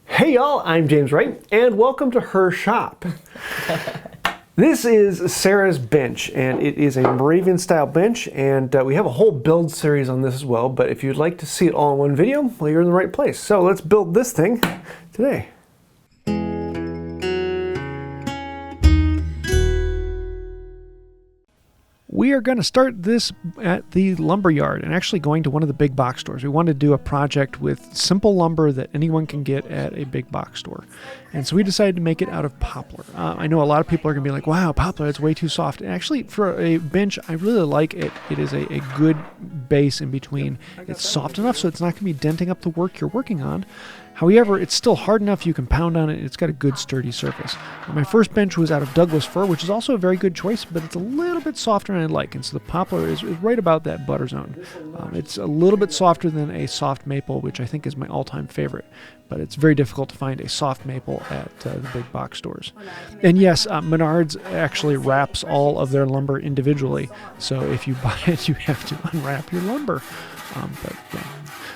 Hey y'all, I'm James Wright, and welcome to her shop. This is Sarah's bench, and it is a Moravain style bench, and we have a whole build series on this as well, but if you'd like to see it all in one video, well, you're in the right place. So let's build this thing today. We are going to start this at the lumber yard and actually going to one of the big box stores. We wanted to do a project with simple lumber that anyone can get at a big box store. And so we decided to make it out of poplar. I know a lot of people are going to be like, wow, poplar, it's way too soft. And actually, for a bench, I really like it. It is a good base in between. It's soft enough so it's not going to be denting up the work you're working on. However, it's still hard enough you can pound on it. It's got a good sturdy surface. My first bench was out of Douglas fir, which is also a very good choice, but it's a little bit softer than I'd like. And so the poplar is right about that butter zone. It's a little bit softer than a soft maple, which I think is my all-time favorite. But it's very difficult to find a soft maple at the big box stores. And yes, Menards actually wraps all of their lumber individually. So if you buy it, you have to unwrap your lumber.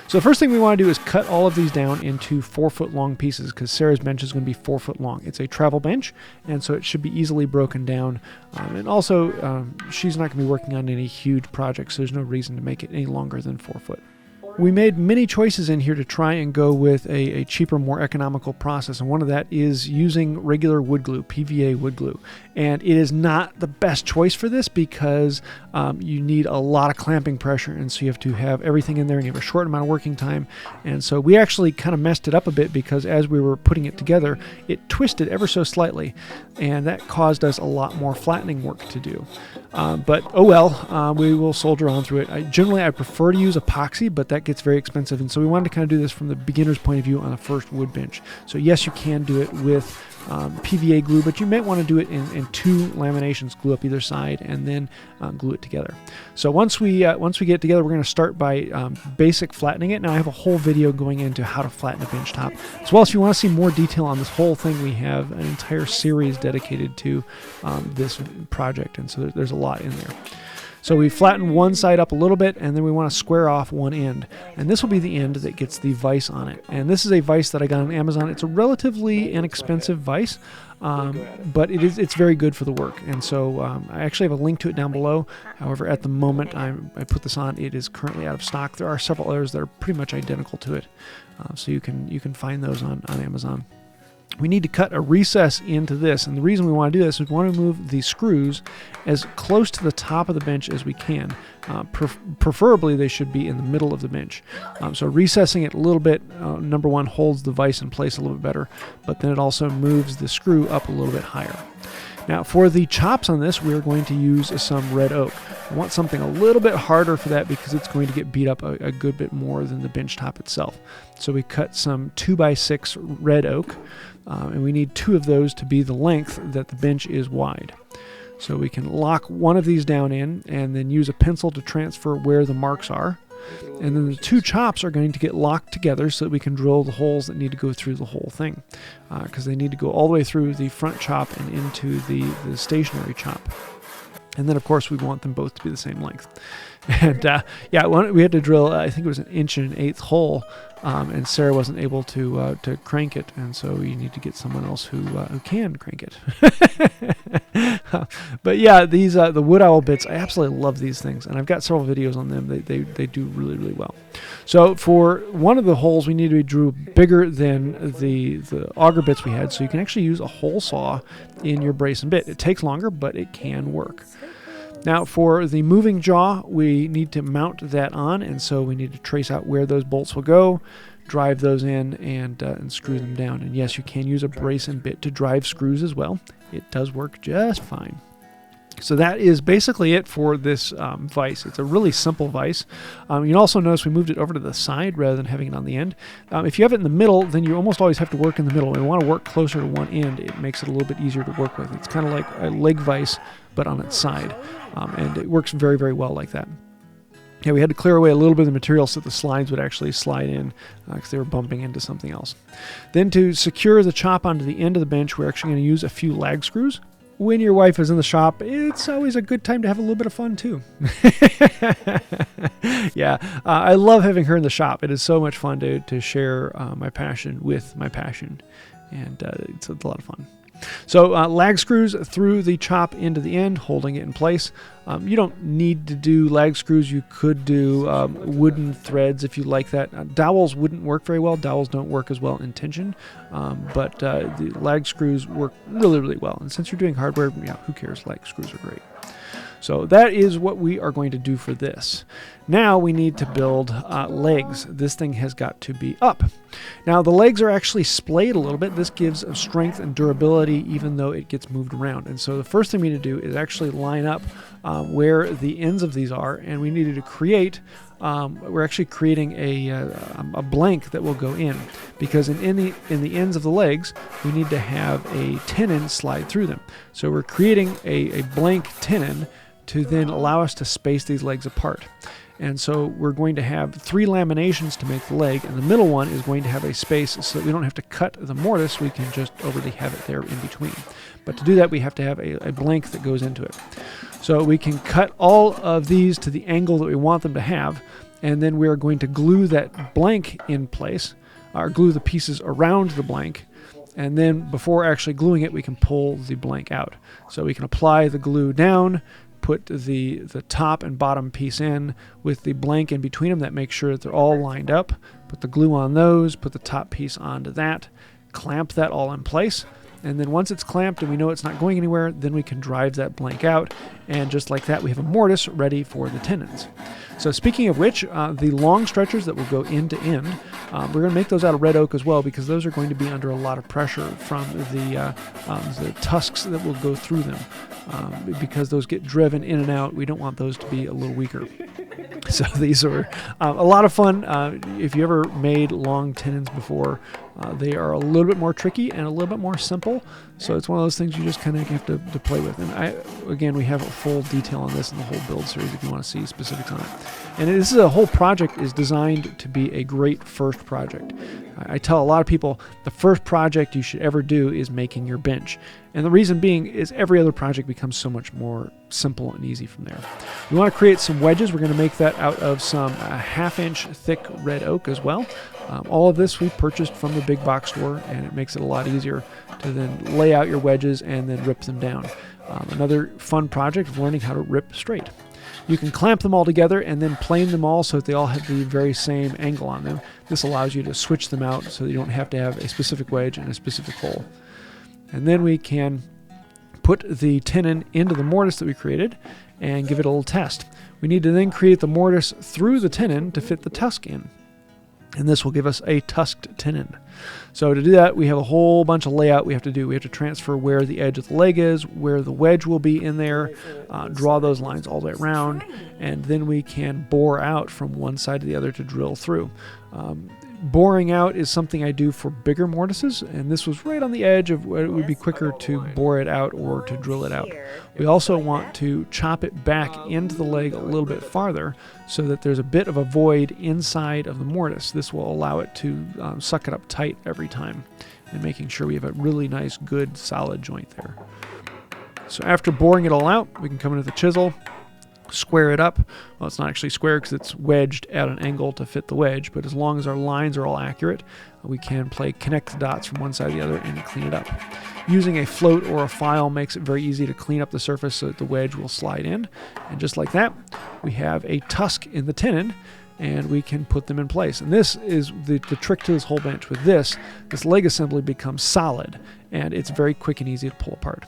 So the first thing we want to do is cut all of these down into 4-foot long pieces because Sarah's bench is going to be 4 foot long. It's a travel bench, and so it should be easily broken down. And also, she's not going to be working on any huge projects, so there's no reason to make it any longer than 4 foot. We made many choices in here to try and go with a cheaper, more economical process, and one of that is using regular wood glue, PVA wood glue. And it is not the best choice for this because you need a lot of clamping pressure, and so you have to have everything in there, and you have a short amount of working time. And so we actually kind of messed it up a bit because as we were putting it together, it twisted ever so slightly, and that caused us a lot more flattening work to do. But oh well, we will soldier on through it. Generally, I prefer to use epoxy, but that gets very expensive, and so we wanted to kind of do this from the beginner's point of view on the first wood bench. So yes, you can do it with PVA glue, but you might want to do it in 2 laminations, glue up either side, and then glue it together. So once we get it together, we're going to start by basic flattening it. Now I have a whole video going into how to flatten a bench top, as well as if you want to see more detail on this whole thing, we have an entire series dedicated to this project, and so there's a lot in there. So we flatten one side up a little bit, and then we want to square off one end. And this will be the end that gets the vise on it. And this is a vise that I got on Amazon. It's a relatively inexpensive vise, but it's very good for the work. And so I actually have a link to it down below. However, at the moment I put this on, it is currently out of stock. There are several others that are pretty much identical to it. So you can find those on Amazon. We need to cut a recess into this, and the reason we want to do this is we want to move the screws as close to the top of the bench as we can. Preferably they should be in the middle of the bench. So recessing it a little bit, number one, holds the vise in place a little bit better, but then it also moves the screw up a little bit higher. Now for the chops on this, we're going to use some red oak. I want something a little bit harder for that because it's going to get beat up a good bit more than the bench top itself. So we cut some 2x6 red oak, and we need 2 of those to be the length that the bench is wide. So we can lock one of these down in and then use a pencil to transfer where the marks are. And then the 2 chops are going to get locked together so that we can drill the holes that need to go through the whole thing, because they need to go all the way through the front chop and into the stationary chop. And then, of course, we want them both to be the same length. And yeah, we had to drill, I think it was an 1.125 hole, and Sarah wasn't able to crank it, and so you need to get someone else who can crank it. But yeah, these the wood owl bits, I absolutely love these things, and I've got several videos on them. They do really, really well. So for one of the holes, we need to be drew bigger than the auger bits we had, so you can actually use a hole saw in your brace and bit. It takes longer, but it can work. Now for the moving jaw, we need to mount that on, and so we need to trace out where those bolts will go, drive those in, and screw them down. And yes, you can use a brace and bit to drive screws as well. It does work just fine. So that is basically it for this vise. It's a really simple vise. You'll also notice we moved it over to the side rather than having it on the end. If you have it in the middle, then you almost always have to work in the middle. We want to work closer to one end. It makes it a little bit easier to work with. It's kind of like a leg vise, but on its side. And it works very, very well like that. Yeah, we had to clear away a little bit of the material so that the slides would actually slide in because they were bumping into something else. Then to secure the chop onto the end of the bench, we're actually going to use a few lag screws. when your wife is in the shop, it's always a good time to have a little bit of fun too. Yeah, I love having her in the shop. It is so much fun to share my passion with my passion, and it's a lot of fun. So lag screws through the chop into the end, holding it in place. You don't need to do lag screws. You could do wooden threads if you like that. Dowels wouldn't work very well. Dowels don't work as well in tension, but the lag screws work really, really well. And since you're doing hardware, yeah, who cares? Lag screws are great. So that is what we are going to do for this. Now we need to build legs. This thing has got to be up. Now the legs are actually splayed a little bit. This gives strength and durability even though it gets moved around. And so the first thing we need to do is actually line up where the ends of these are, and we needed to create, we're actually creating a blank that will go in, because in the ends of the legs we need to have a tenon slide through them. So we're creating a blank tenon to then allow us to space these legs apart. And so we're going to have 3 laminations to make the leg, and the middle one is going to have a space so that we don't have to cut the mortise, we can just overly have it there in between. But to do that we have to have a blank that goes into it. So we can cut all of these to the angle that we want them to have, and then we are going to glue that blank in place, or glue the pieces around the blank, and then before actually gluing it we can pull the blank out. So we can apply the glue down, put the top and bottom piece in with the blank in between them. That makes sure that they're all lined up. Put the glue on those, put the top piece onto that, clamp that all in place, and then once it's clamped and we know it's not going anywhere, then we can drive that blank out, and just like that we have a mortise ready for the tenons. So speaking of which, the long stretchers that will go end to end, we're going to make those out of red oak as well, because those are going to be under a lot of pressure from the tusks that will go through them. Because those get driven in and out, we don't want those to be a little weaker. So these are a lot of fun. If you ever made long tenons before, they are a little bit more tricky and a little bit more simple. So it's one of those things you just kind of have to play with. And again, we have a full detail on this in the whole build series if you want to see specifics on it. And this is a whole project is designed to be a great first project. I tell a lot of people the first project you should ever do is making your bench. And the reason being is every other project becomes so much more simple and easy from there. We want to create some wedges. We're going to make that out of some 1/2-inch thick red oak as well. All of this we purchased from the big box store, and it makes it a lot easier to then lay out your wedges and then rip them down. Another fun project of learning how to rip straight. You can clamp them all together and then plane them all so that they all have the very same angle on them. This allows you to switch them out so that you don't have to have a specific wedge and a specific hole. And then we can put the tenon into the mortise that we created and give it a little test. We need to then create the mortise through the tenon to fit the tusk in. And this will give us a tusked tenon. So to do that, we have a whole bunch of layout we have to do. We have to transfer where the edge of the leg is, where the wedge will be in there, draw those lines all the way around, and then we can bore out from one side to the other to drill through. Boring out is something I do for bigger mortises, and this was right on the edge of where it would be quicker to bore it out or to drill it out. We also want to chop it back into the leg a little bit farther so that there's a bit of a void inside of the mortise. This will allow it to suck it up tight every time, and making sure we have a really nice, good, solid joint there. So after boring it all out, we can come in with a chisel, square it up. Well, it's not actually square because it's wedged at an angle to fit the wedge, but as long as our lines are all accurate, we can connect the dots from one side to the other and clean it up. Using a float or a file makes it very easy to clean up the surface so that the wedge will slide in. And just like that, we have a tusk in the tenon, and we can put them in place. And this is the trick to this whole bench. With this leg assembly becomes solid, and it's very quick and easy to pull apart.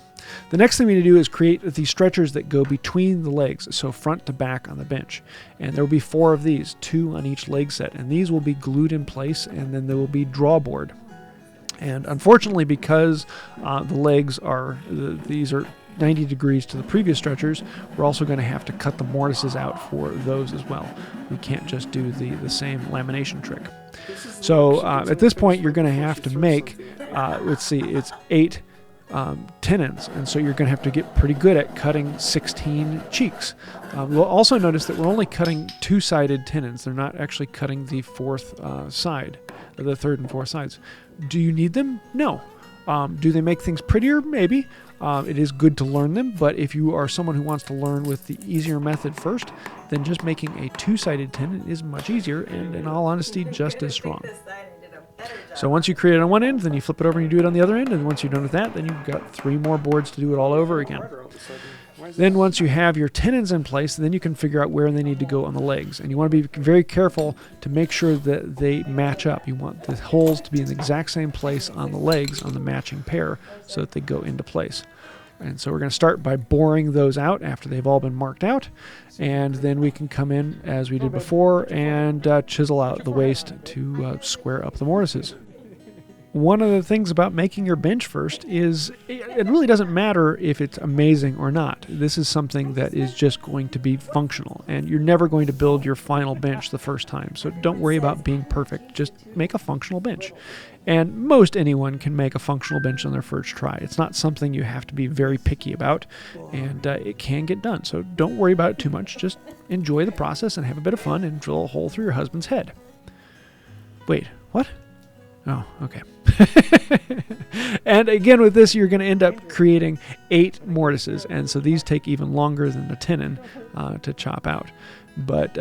The next thing we need to do is create the stretchers that go between the legs, so front to back on the bench. And there will be 4 of these, 2 on each leg set, and these will be glued in place, and then there will be drawboard. And unfortunately, because the legs these are 90 degrees to the previous stretchers, we're also going to have to cut the mortises out for those as well. We can't just do the same lamination trick. So at this point, you're going to have to make, let's see, it's 8 tenons, and so you're going to have to get pretty good at cutting 16 cheeks. We'll also notice that we're only cutting 2-sided tenons. They're not actually cutting the 4th side, or the 3rd and 4th sides. Do you need them? No. Do they make things prettier? Maybe. It is good to learn them, but if you are someone who wants to learn with the easier method first, then just making a two-sided tenon is much easier and, in all honesty, just as strong. So once you create it on one end, then you flip it over and you do it on the other end, and once you're done with that, then you've got 3 more boards to do it all over again. Then once you have your tenons in place, then you can figure out where they need to go on the legs. And you want to be very careful to make sure that they match up. You want the holes to be in the exact same place on the legs on the matching pair so that they go into place. And so we're going to start by boring those out after they've all been marked out. And then we can come in, as we did before, and chisel out the waist to square up the mortises. One of the things about making your bench first is it really doesn't matter if it's amazing or not. This is something that is just going to be functional, and you're never going to build your final bench the first time. So don't worry about being perfect. Just make a functional bench. And most anyone can make a functional bench on their first try. It's not something you have to be very picky about, and it can get done. So don't worry about it too much. Just enjoy the process and have a bit of fun and drill a hole through your husband's head. Wait, what? Oh, okay. And again, with this, you're going to end up creating 8 mortises. And so these take even longer than the tenon to chop out. But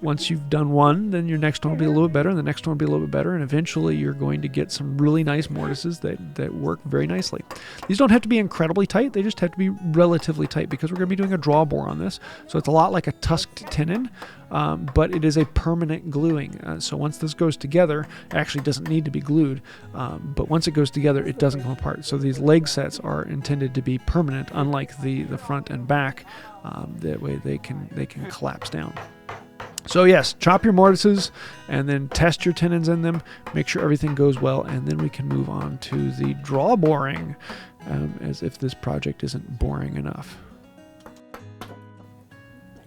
once you've done one, then your next one will be a little bit better, and the next one will be a little bit better, and eventually you're going to get some really nice mortises that work very nicely. These don't have to be incredibly tight, they just have to be relatively tight, because we're going to be doing a draw bore on this. So it's a lot like a tusked tenon, but it is a permanent gluing. So once this goes together, it actually doesn't need to be glued, but once it goes together, it doesn't come apart. So these leg sets are intended to be permanent, unlike the front and back. That way they can collapse down. So yes, chop your mortises and then test your tenons in them, make sure everything goes well, and then we can move on to the draw boring, as if this project isn't boring enough.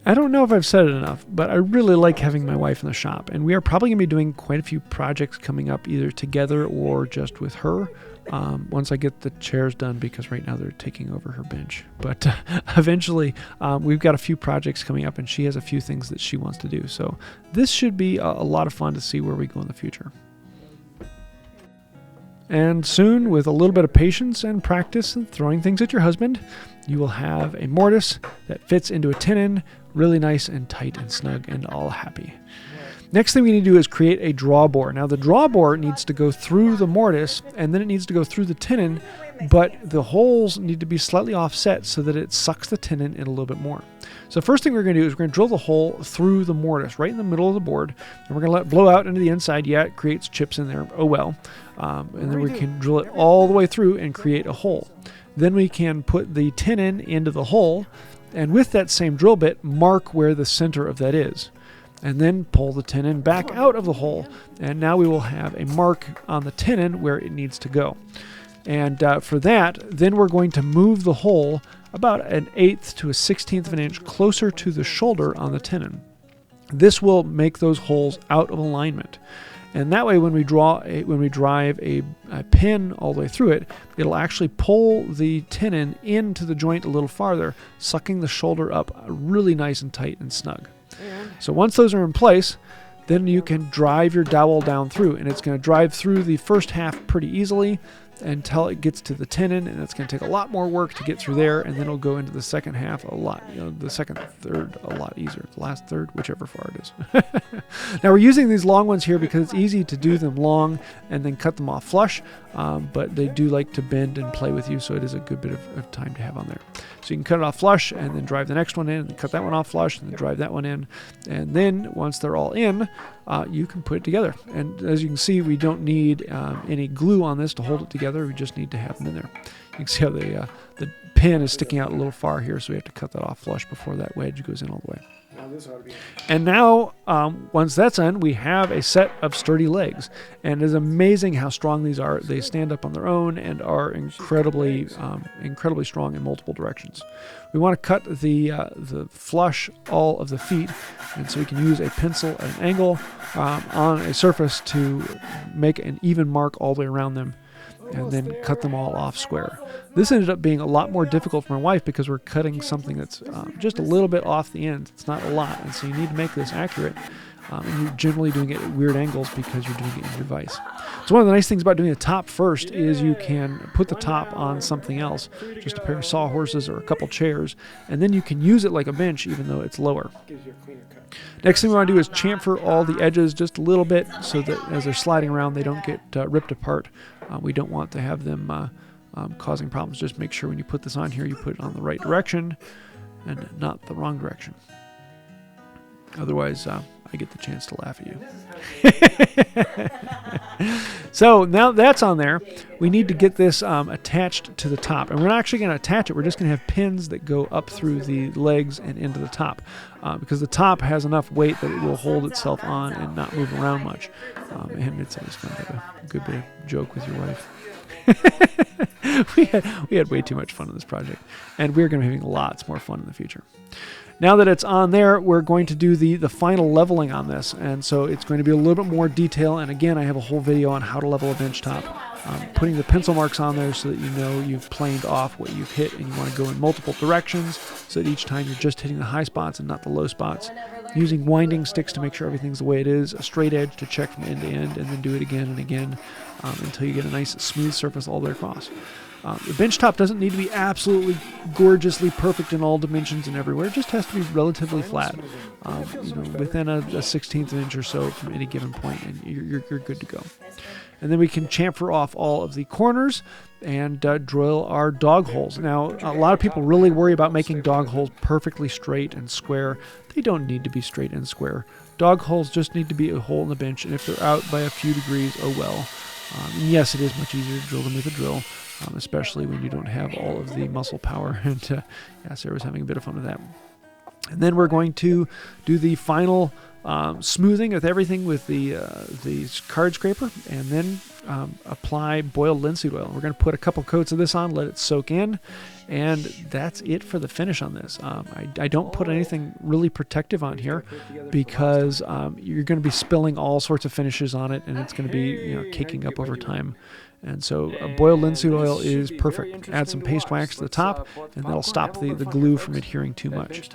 I don't know if I've said it enough, but I really like having my wife in the shop, and we are probably going to be doing quite a few projects coming up, either together or just with her. Once I get the chairs done, because right now they're taking over her bench. But eventually, we've got a few projects coming up, and she has a few things that she wants to do. So this should be a lot of fun to see where we go in the future. And soon, with a little bit of patience and practice and throwing things at your husband, you will have a mortise that fits into a tenon, really nice and tight and snug and all happy. Next thing we need to do is create a draw bore. Now the draw bore needs to go through the mortise, and then it needs to go through the tenon, but the holes need to be slightly offset so that it sucks the tenon in a little bit more. So first thing we're going to do is we're going to drill the hole through the mortise, right in the middle of the board, and we're going to let it blow out into the inside. Yeah, it creates chips in there. Oh well. And then we can drill it all the way through and create a hole. Then we can put the tenon into the hole, and with that same drill bit, mark where the center of that is. And then pull the tenon back out of the hole. And now we will have a mark on the tenon where it needs to go. And for that, then we're going to move the hole about 1/8 to 1/16 of an inch closer to the shoulder on the tenon. This will make those holes out of alignment. And that way, when we drive a pin all the way through it, it'll actually pull the tenon into the joint a little farther, sucking the shoulder up really nice and tight and snug. So once those are in place, then you can drive your dowel down through, and it's going to drive through the first half pretty easily until it gets to the tenon, and it's going to take a lot more work to get through there, and then it'll go into the second half a lot, the second third a lot easier, the last third, whichever far it is. Now we're using these long ones here because it's easy to do them long and then cut them off flush, but they do like to bend and play with you, so it is a good bit of time to have on there. So you can cut it off flush and then drive the next one in, and cut that one off flush and then drive that one in, and then once they're all in, you can put it together. And as you can see, we don't need any glue on this to hold it together. We just need to have them in there. You can see how the pin is sticking out a little far here, so we have to cut that off flush before that wedge goes in all the way. And now, once that's in, we have a set of sturdy legs. And it is amazing how strong these are. They stand up on their own and are incredibly strong in multiple directions. We want to cut the flush all of the feet, and so we can use a pencil at an angle on a surface to make an even mark all the way around them, and then cut them all off square. This ended up being a lot more difficult for my wife because we're cutting something that's just a little bit off the end. It's not a lot, and so you need to make this accurate. And you're generally doing it at weird angles because you're doing it in your vise. So one of the nice things about doing the top first is you can put the top on something else, just a pair of sawhorses or a couple chairs, and then you can use it like a bench even though it's lower. Next thing we want to do is chamfer all the edges just a little bit so that as they're sliding around they don't get ripped apart. We don't want to have them causing problems. Just make sure when you put this on here you put it on the right direction and not the wrong direction. Otherwise, I get the chance to laugh at you. So now that's on there, we need to get this attached to the top. And we're not actually going to attach it. We're just going to have pins that go up through the legs and into the top. Because the top has enough weight that it will hold itself on and not move around much. And it's always fun to have a good bit of joke with your wife. we had way too much fun in this project. And we're going to be having lots more fun in the future. Now that it's on there, we're going to do the final leveling on this. And so it's going to be a little bit more detail. And again, I have a whole video on how to level a bench top. Putting the pencil marks on there so that you know you've planed off what you've hit and you want to go in multiple directions so that each time you're just hitting the high spots and not the low spots. Using winding sticks to make sure everything's the way it is, a straight edge to check from end to end, and then do it again and again until you get a nice smooth surface all the way across. The bench top doesn't need to be absolutely gorgeously perfect in all dimensions and everywhere. It just has to be relatively flat, within a 1/16 of an inch or so from any given point, and you're good to go. And then we can chamfer off all of the corners and drill our dog holes. Now, a lot of people really worry about making dog holes perfectly straight and square. They don't need to be straight and square. Dog holes just need to be a hole in the bench, and if they're out by a few degrees, oh well. Yes, it is much easier to drill them with a drill, especially when you don't have all of the muscle power. And Sarah was having a bit of fun with that. And then we're going to do the final smoothing with everything with the card scraper, and then apply boiled linseed oil. We're going to put a couple coats of this on, let it soak in, and that's it for the finish on this. I don't put anything really protective on here because you're going to be spilling all sorts of finishes on it, and it's going to be caking up over time. And so boiled linseed oil is perfect. Add some paste wax to the top, and that'll stop the glue from adhering too much.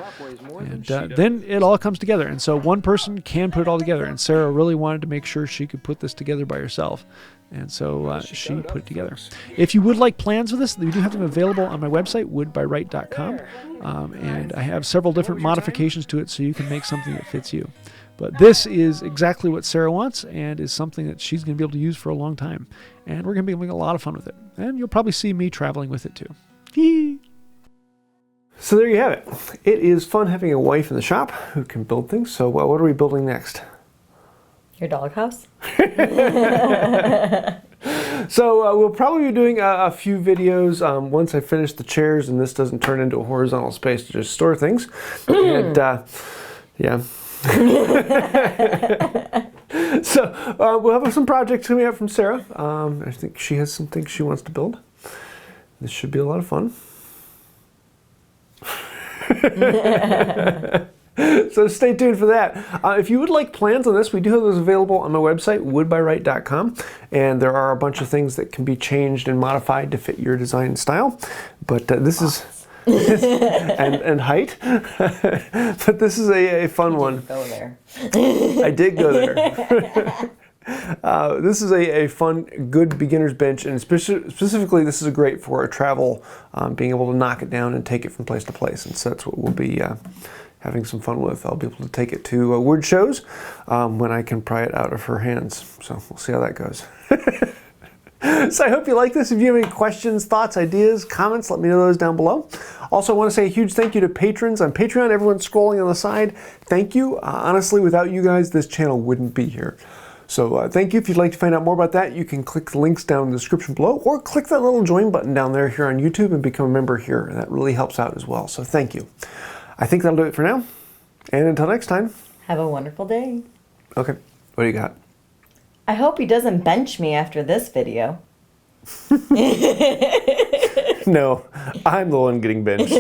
And then it all comes together. And so one person can put it all together. And Sarah really wanted to make sure she could put this together by herself. And so she put it together. If you would like plans for this, we do have them available on my website, woodbywright.com. And I have several different modifications to it so you can make something that fits you. But this is exactly what Sarah wants and is something that she's going to be able to use for a long time. And we're going to be having a lot of fun with it. And you'll probably see me traveling with it too. So there you have it. It is fun having a wife in the shop who can build things. So what are we building next? Your doghouse? So we'll probably be doing a few videos once I finish the chairs and this doesn't turn into a horizontal space to just store things. And yeah. So we'll have some projects coming up from Sarah. I think she has some things she wants to build. This should be a lot of fun. So stay tuned for that. If you would like plans on this, we do have those available on my website, woodbywright.com. And there are a bunch of things that can be changed and modified to fit your design style. But this is... and height. But this is a fun one. Go there. I did go there. This is a fun, good beginner's bench, and specifically this is great for a travel, being able to knock it down and take it from place to place. And so that's what we'll be having some fun with. I'll be able to take it to wood shows when I can pry it out of her hands. So we'll see how that goes. So I hope you like this. If you have any questions, thoughts, ideas, comments, let me know those down below. Also, I want to say a huge thank you to patrons on Patreon. Everyone scrolling on the side, thank you. Honestly, without you guys, this channel wouldn't be here. So thank you. If you'd like to find out more about that, you can click the links down in the description below, or click that little join button down there here on YouTube and become a member here. And that really helps out as well. So thank you. I think that'll do it for now. And until next time. Have a wonderful day. Okay. What do you got? I hope he doesn't bench me after this video. No, I'm the one getting benched.